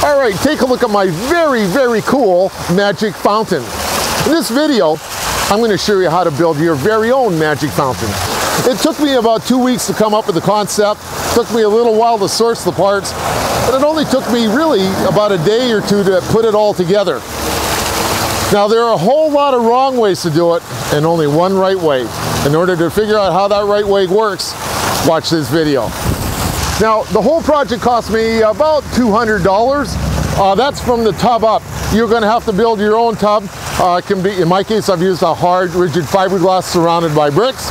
All right, take a look at my very, very cool magic fountain. In this video, I'm going to show you how to build your very own magic fountain. It took me about 2 weeks to come up with the concept. It took me a little while to source the parts, but it only took me really about a day or two to put it all together. Now, there are a whole lot of wrong ways to do it and only one right way. In order to figure out how that right way works, watch this video. Now, the whole project cost me about $200. That's from the tub up. You're going to have to build your own tub. It can be, in my case, I've used a hard, rigid fiberglass surrounded by bricks.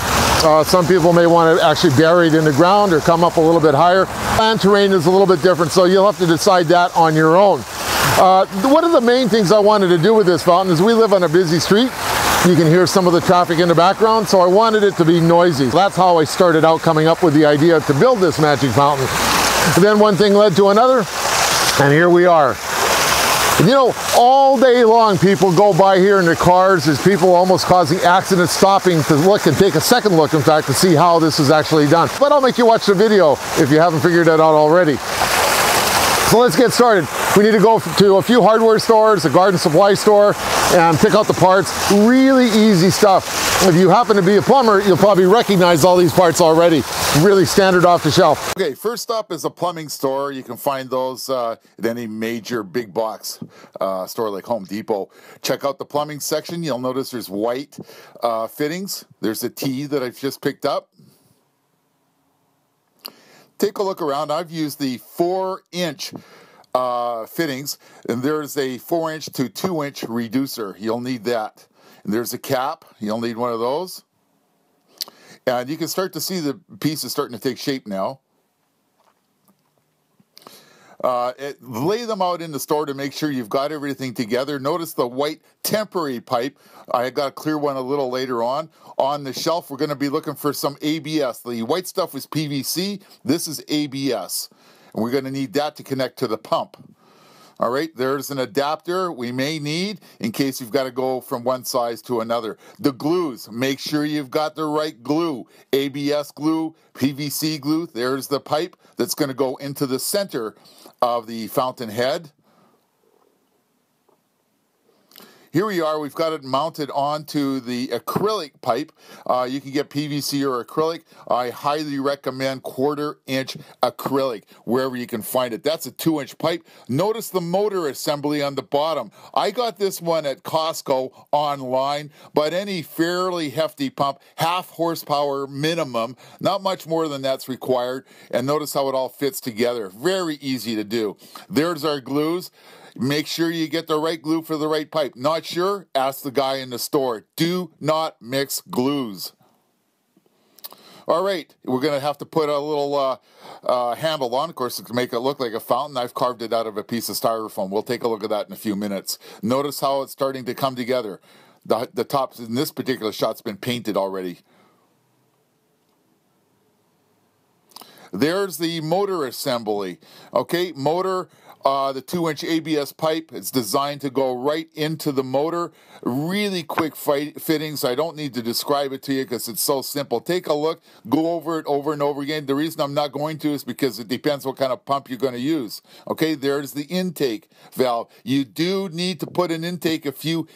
Some people may want to actually bury it in the ground or come up a little bit higher. Land terrain is a little bit different, so you'll have to decide that on your own. One of the main things I wanted to do with this fountain is we live on a busy street. You can hear some of the traffic in the background, so I wanted it to be noisy. That's how I started out coming up with the idea to build this magic fountain. And then one thing led to another, and here we are. And you know, all day long people go by here in their cars. There's people almost causing accidents, stopping to look and take a second look, in fact, to see how this is actually done. But I'll make you watch the video if you haven't figured it out already. So let's get started. We need to go to a few hardware stores, a garden supply store, and pick out the parts. Really easy stuff. If you happen to be a plumber, you'll probably recognize all these parts already. Really standard off the shelf. Okay, first up is a plumbing store. You can find those at any major big box store like Home Depot. Check out the plumbing section. You'll notice there's white fittings. There's a T that I've just picked up. Take a look around. I've used the 4-inch fittings, and there's a 4-inch to 2-inch reducer. You'll need that. And there's a cap. You'll need one of those. And you can start to see the pieces starting to take shape now. Lay them out in the store to make sure you've got everything together. Notice the white temporary pipe. I got a clear one a little later on. On the shelf, we're going to be looking for some ABS. The white stuff was PVC. This is ABS. And we're going to need that to connect to the pump. All right, there's an adapter we may need in case you've got to go from one size to another. The glues, make sure you've got the right glue. ABS glue, PVC glue. There's the pipe that's going to go into the center of the fountain head. Here we are, we've got it mounted onto the acrylic pipe. You can get PVC or acrylic. I highly recommend 1/4-inch acrylic wherever you can find it. That's a 2-inch pipe. Notice the motor assembly on the bottom. I got this one at Costco online, but any fairly hefty pump, 1/2 horsepower minimum, not much more than that's required. And notice how it all fits together. Very easy to do. There's our glues. Make sure you get the right glue for the right pipe. Not sure? Ask the guy in the store. Do not mix glues. All right, we're going to have to put a little handle on, of course, to make it look like a fountain. I've carved it out of a piece of styrofoam. We'll take a look at that in a few minutes. Notice how it's starting to come together. The top in this particular shot's been painted already. There's the motor assembly. Okay, motor, the 2-inch ABS pipe. It's designed to go right into the motor. Really quick fittings. I don't need to describe it to you because it's so simple. Take a look. Go over it over and over again. The reason I'm not going to is because it depends what kind of pump you're going to use. Okay, there's the intake valve. You do need to put an intake a few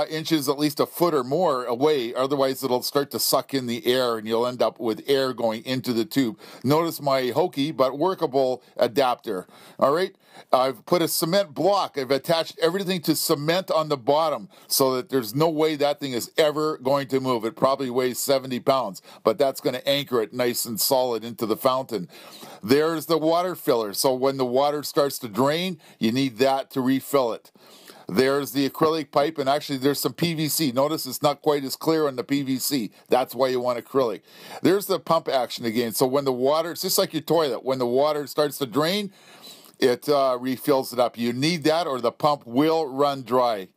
inches, at least a foot or more away. Otherwise, it'll start to suck in the air and you'll end up with air going into the tube. Notice my hokey but workable adapter. All right. I've put a cement block. I've attached everything to cement on the bottom so that there's no way that thing is ever going to move. It probably weighs 70 pounds, but that's going to anchor it nice and solid into the fountain. There's the water filler. So when the water starts to drain, you need that to refill it. There's the acrylic pipe, and actually there's some PVC. Notice it's not quite as clear on the PVC. That's why you want acrylic. There's the pump action again. So when the water, it's just like your toilet. When the water starts to drain, it refills it up. You need that or the pump will run dry.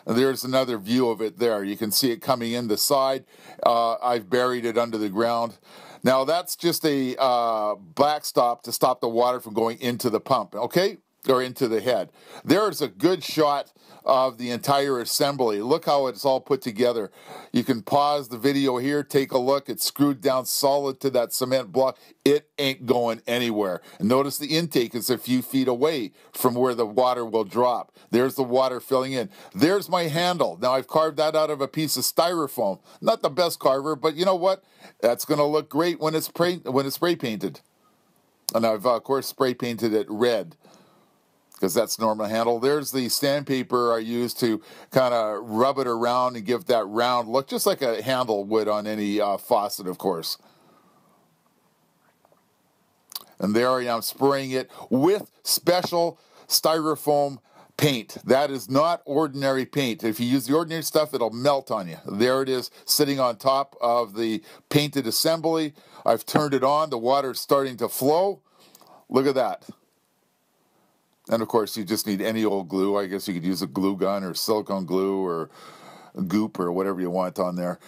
There's another view of it there. You can see it coming in the side. I've buried it under the ground. Now that's just a backstop to stop the water from going into the pump. Okay? or into the head. There's a good shot of the entire assembly. Look how it's all put together. You can pause the video here, take a look. It's screwed down solid to that cement block. It ain't going anywhere. And notice the intake is a few feet away from where the water will drop. There's the water filling in. There's my handle. Now I've carved that out of a piece of styrofoam. Not the best carver, but you know what? That's going to look great when it's spray painted. And I've, of course, spray painted it red, because that's the normal handle. There's the sandpaper I use to kind of rub it around and give that round look, just like a handle would on any faucet, of course. And there I am spraying it with special styrofoam paint. That is not ordinary paint. If you use the ordinary stuff, it'll melt on you. There it is, sitting on top of the painted assembly. I've turned it on. The water's starting to flow. Look at that. And of course, you just need any old glue. I guess you could use a glue gun or silicone glue or goop or whatever you want on there.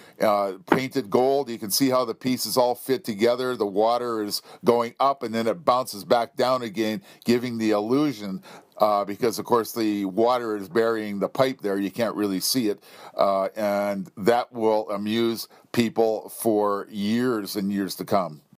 Painted gold. You can see how the pieces all fit together. The water is going up and then it bounces back down again, giving the illusion, because of course the water is burying the pipe there. You can't really see it. And that will amuse people for years and years to come.